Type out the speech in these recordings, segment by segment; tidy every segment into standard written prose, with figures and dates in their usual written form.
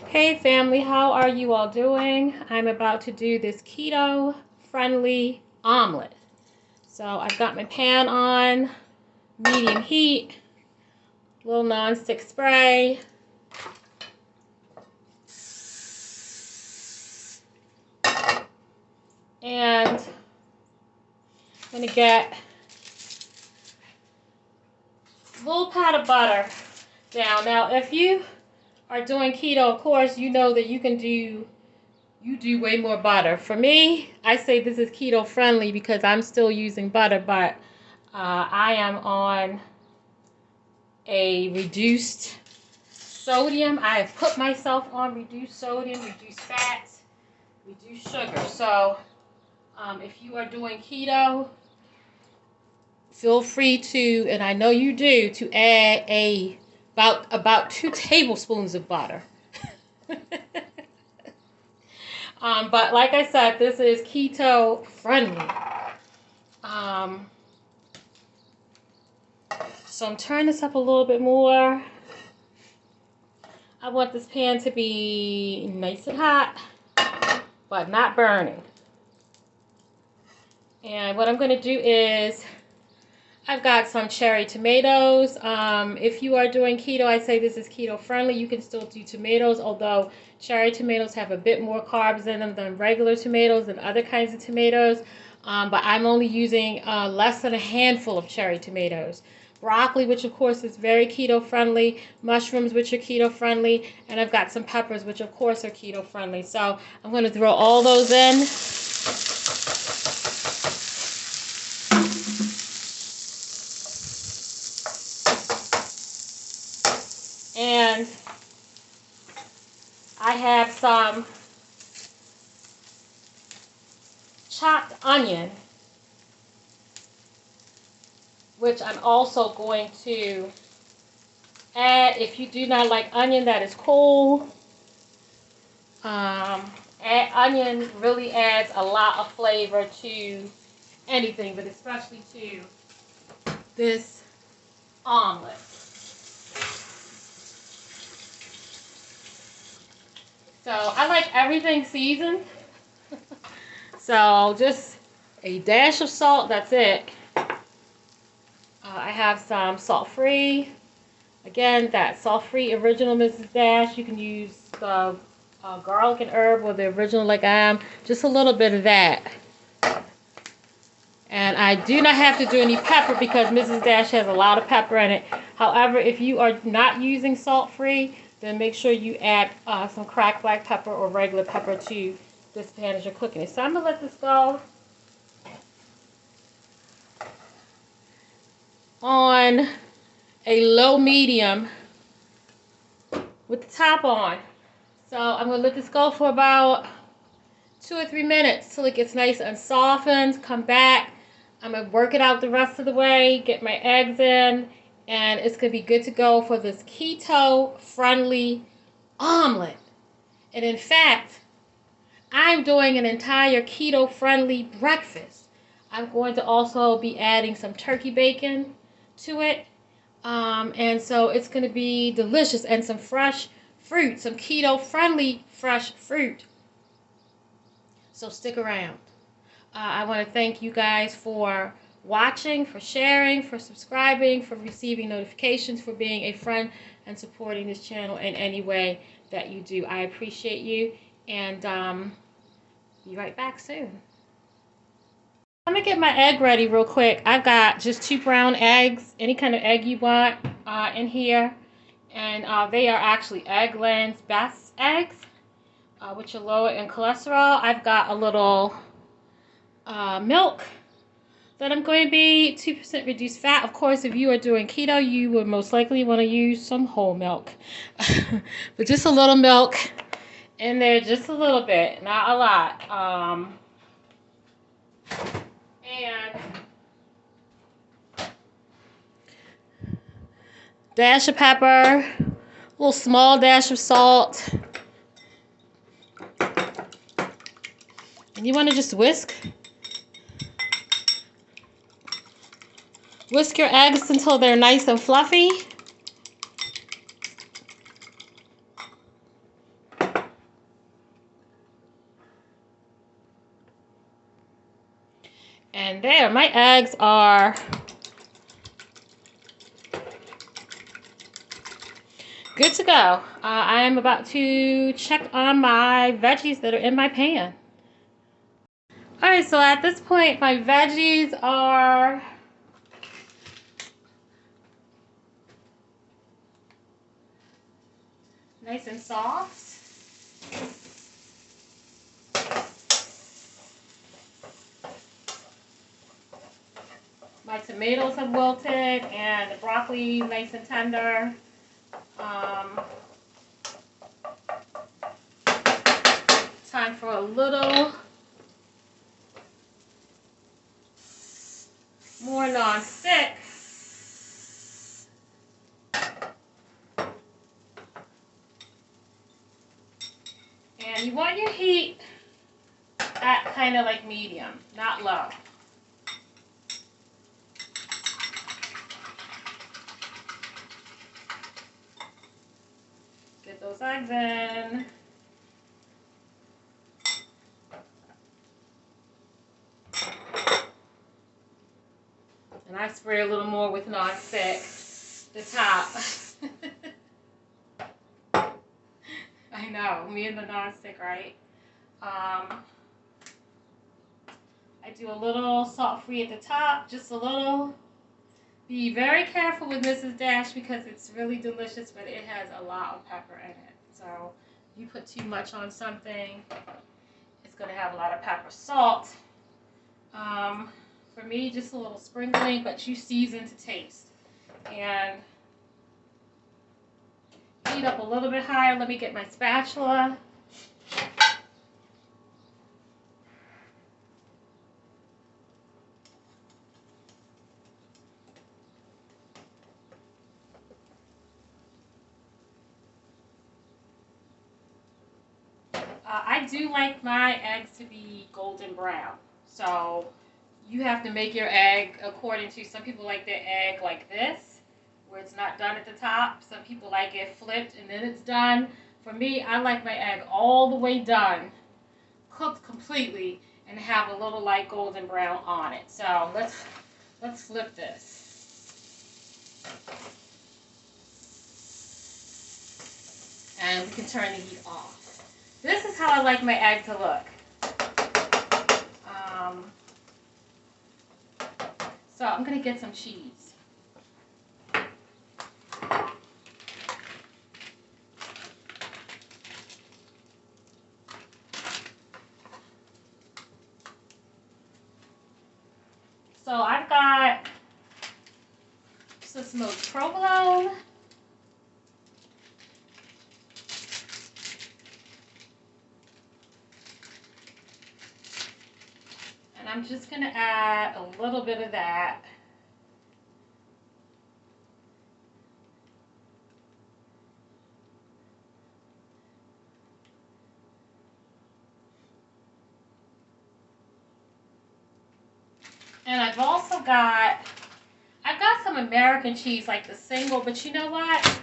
Hey family, how are you all doing? I'm about to do this keto-friendly omelet. So I've got my pan on, medium heat, little non-stick spray. And I'm gonna get a little pat of butter down. Now, if you are doing keto, of course, you know that you do way more butter. For me, I say this is keto friendly because I'm still using butter, but I am on a reduced sodium. I have put myself on reduced sodium, reduced fats, reduced sugar. So if you are doing keto, feel free to, and I know you do, to add about 2 tablespoons of butter. But like I said, this is keto friendly. So I'm turning this up a little bit more. I want this pan to be nice and hot, but not burning. And what I'm going to do is, I've got some cherry tomatoes. If you are doing keto, I say this is keto friendly. You can still do tomatoes, although cherry tomatoes have a bit more carbs in them than regular tomatoes and other kinds of tomatoes. But I'm only using less than a handful of cherry tomatoes. Broccoli, which of course is very keto friendly. Mushrooms, which are keto friendly. And I've got some peppers, which of course are keto friendly. So I'm going to throw all those in. And I have some chopped onion, which I'm also going to add. If you do not like onion, that is cool. Onion really adds a lot of flavor to anything, but especially to this omelet. So I like everything seasoned. So just a dash of salt, that's it. I have some salt-free. Again, that salt-free original Mrs. Dash. You can use the garlic and herb or the original like I am. Just a little bit of that. And I do not have to do any pepper because Mrs. Dash has a lot of pepper in it. However, if you are not using salt-free, then make sure you add some cracked black pepper or regular pepper to this pan as you're cooking it. So I'm going to let this go on a low medium with the top on. So I'm going to let this go for about 2 or 3 minutes till it gets nice and softened. Come back. I'm going to work it out the rest of the way, get my eggs in, and it's going to be good to go for this keto-friendly omelet. And in fact, I'm doing an entire keto-friendly breakfast. I'm going to also be adding some turkey bacon to it. And so it's going to be delicious, and some fresh fruit, some keto-friendly fresh fruit. So stick around. I want to thank you guys for watching, for sharing, for subscribing, for receiving notifications, for being a friend and supporting this channel in any way that you do. I appreciate you, and be right back soon. I'm going to get my egg ready real quick. I've got just 2 brown eggs, any kind of egg you want in here. And they are actually Eggland's Best eggs, which are lower in cholesterol. I've got a little milk that I'm going to be 2% reduced fat. Of course, if you are doing keto, you would most likely want to use some whole milk. But just a little milk in there, just a little bit, not a lot. And dash of pepper, a little small dash of salt. And you want to just whisk your eggs until they're nice and fluffy. And there, my eggs are good to go. I am about to check on my veggies that are in my pan. Alright, so at this point, my veggies are nice and soft. My tomatoes have wilted and the broccoli nice and tender. Time for a little more non-stick. And you want your heat at kind of like medium, not low. Get those eggs in. And I spray a little more with non-stick, the top. I know, me and the non-stick, right? I do a little salt-free at the top, just a little. Be very careful with Mrs. Dash because it's really delicious, but it has a lot of pepper in it. So you put too much on something, it's going to have a lot of pepper. Salt, for me, just a little sprinkling, but you season to taste. And heat up a little bit higher. Let me get my spatula. I do like my eggs to be golden brown. So you have to make your egg according to, some people like their egg like this, where it's not done at the top. Some people like it flipped and then it's done. For me, I like my egg all the way done, cooked completely, and have a little light golden brown on it. So let's flip this. And we can turn the heat off. This is how I like my egg to look. So I'm going to get some cheese. So I've got some smoked provolone. And I'm just going to add a little bit of that. And I've got some American cheese, like the single, but you know what?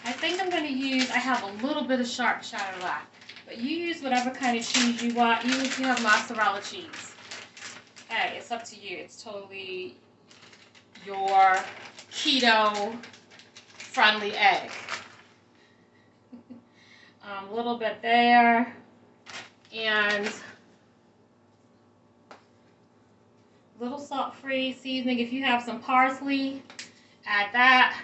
I think I'm going to use, I have a little bit of sharp cheddar left. But you use whatever kind of cheese you want. Even if you have mozzarella cheese. Hey, it's up to you. It's totally your keto-friendly egg. A little bit there. And a little salt-free seasoning. If you have some parsley, add that.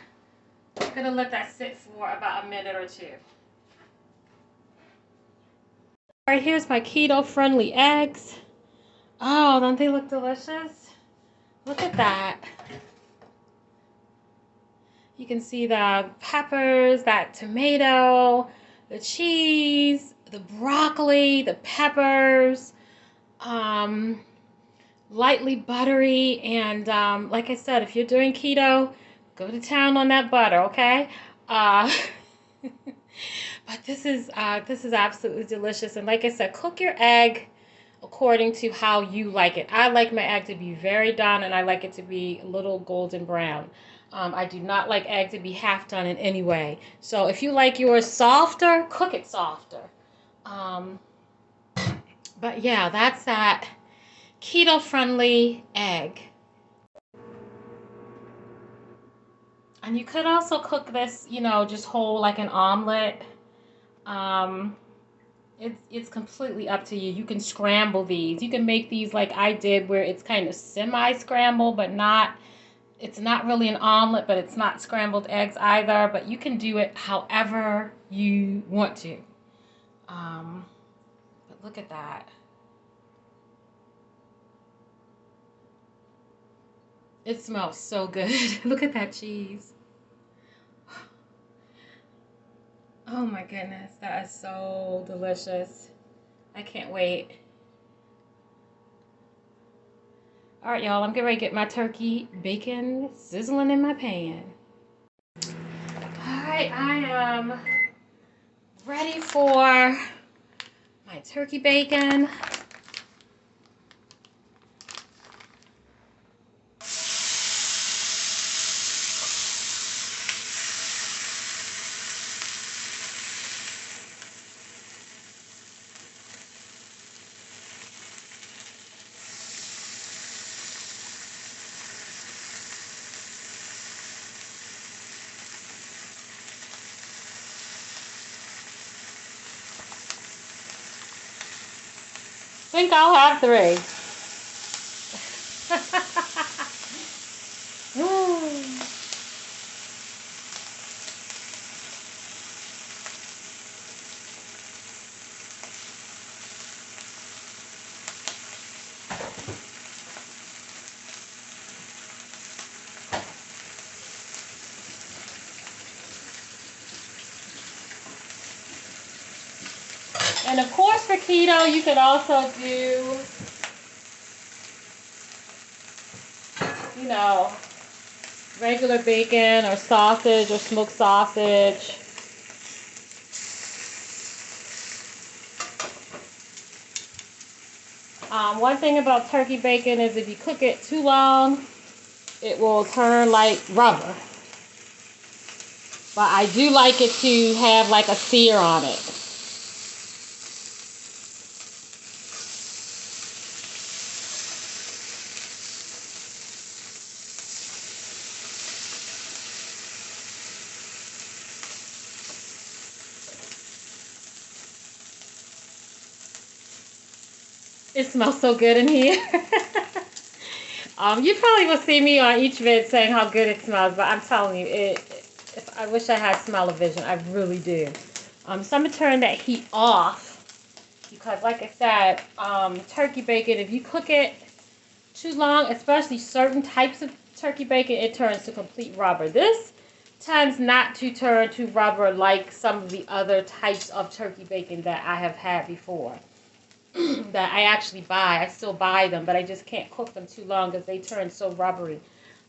I'm going to let that sit for about a minute or two. All right, here's my keto-friendly eggs. Oh, don't they look delicious? Look at that. You can see the peppers, that tomato, the cheese, the broccoli, the peppers, lightly buttery. And like I said, if you're doing keto, go to town on that butter, okay? But this is absolutely delicious. And like I said, cook your egg according to how you like it. I like my egg to be very done, and I like it to be a little golden brown. I do not like egg to be half done in any way. So if you like yours softer, cook it softer. But yeah, that's that keto-friendly egg. And you could also cook this, you know, just whole like an omelet. Um, it's completely up to you. You can scramble these. You can make these like I did, where it's kind of semi-scrambled, but not. It's not really an omelet, but it's not scrambled eggs either. But you can do it however you want to. But look at that. It smells so good. Look at that cheese. Oh my goodness, that is so delicious. I can't wait. All right, y'all, I'm getting ready to get my turkey bacon sizzling in my pan. All right, I am ready for my turkey bacon. I think I'll have 3. And of course for keto, you could also do, you know, regular bacon or sausage or smoked sausage. One thing about turkey bacon is if you cook it too long, it will turn like rubber. But I do like it to have like a sear on it. It smells so good in here. You probably will see me on each vid saying how good it smells, but I'm telling you, I wish I had smell-o-vision. I really do. So I'm going to turn that heat off because, like I said, turkey bacon, if you cook it too long, especially certain types of turkey bacon, it turns to complete rubber. This tends not to turn to rubber like some of the other types of turkey bacon that I have had before. That I actually buy. I still buy them, but I just can't cook them too long because they turn so rubbery.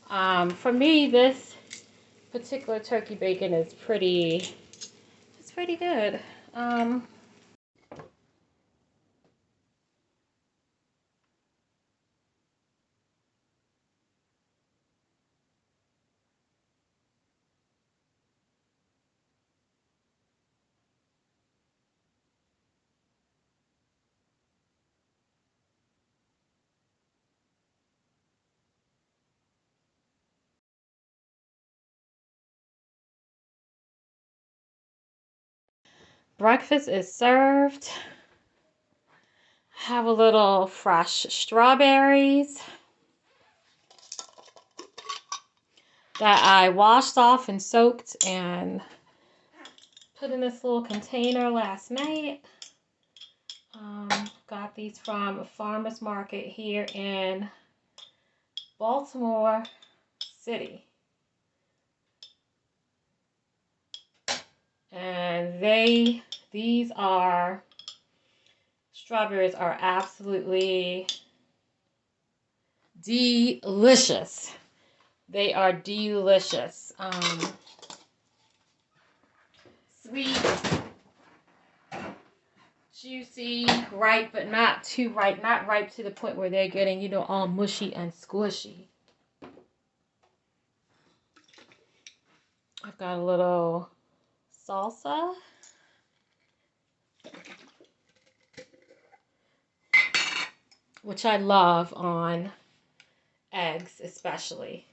For me, this particular turkey bacon is it's pretty good. Breakfast is served. Have a little fresh strawberries that I washed off and soaked and put in this little container last night. Got these from a farmer's market here in Baltimore City. And these strawberries are absolutely delicious. They are delicious. Sweet, juicy, ripe, but not too ripe. Not ripe to the point where they're getting, you know, all mushy and squishy. I've got a little salsa. which I love on eggs especially.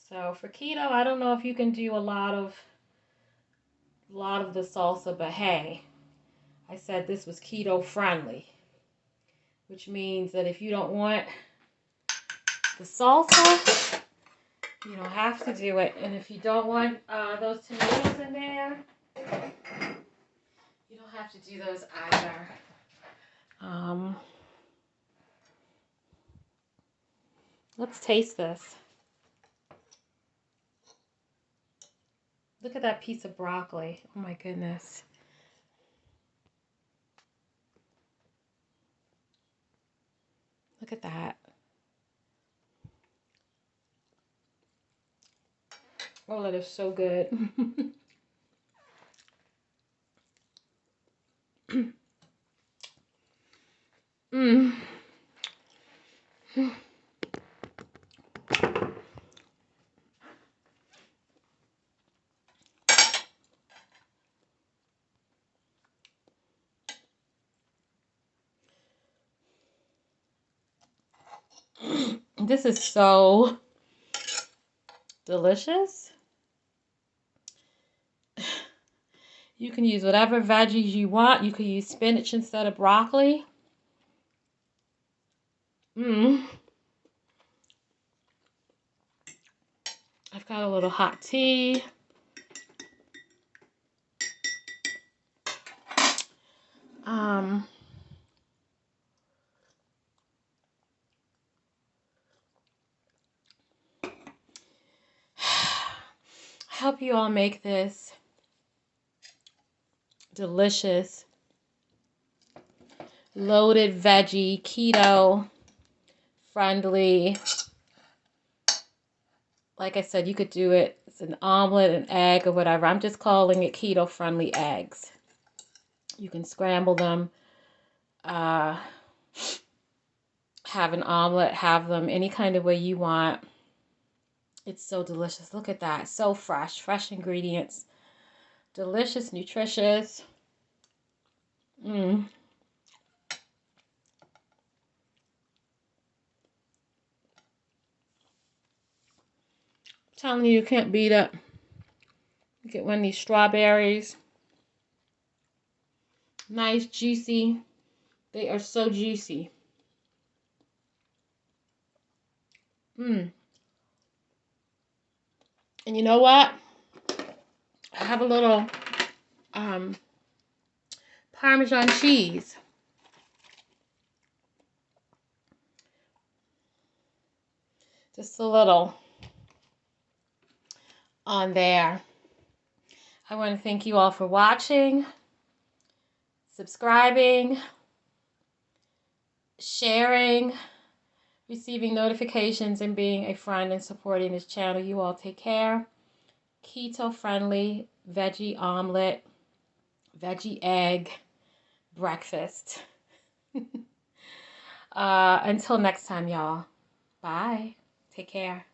So for keto, I don't know if you can do a lot of the salsa, but hey, I said this was keto friendly, which means that if you don't want the salsa, you don't have to do it. And if you don't want those tomatoes in there, you don't have to do those either. Let's taste this. Look at that piece of broccoli. Oh my goodness. Look at that. Oh, that is so good. Mm. This is so delicious. You can use whatever veggies you want. You can use spinach instead of broccoli. I've got a little hot tea. I hope you all make this delicious, loaded veggie, keto friendly. Like I said, you could do it. It's an omelet, an egg, or whatever. I'm just calling it keto friendly eggs. You can scramble them, have an omelet, have them any kind of way you want. It's so delicious. Look at that. So fresh. Fresh ingredients. Delicious, nutritious. I'm telling you, you can't beat it. You get one of these strawberries. Nice, juicy. They are so juicy. And you know what? I have a little Parmesan cheese. Just a little on there. I want to thank you all for watching, subscribing, sharing, receiving notifications, and being a friend and supporting this channel. You all take care. Keto friendly veggie omelet, veggie egg breakfast. Until next time, y'all. Bye. Take care.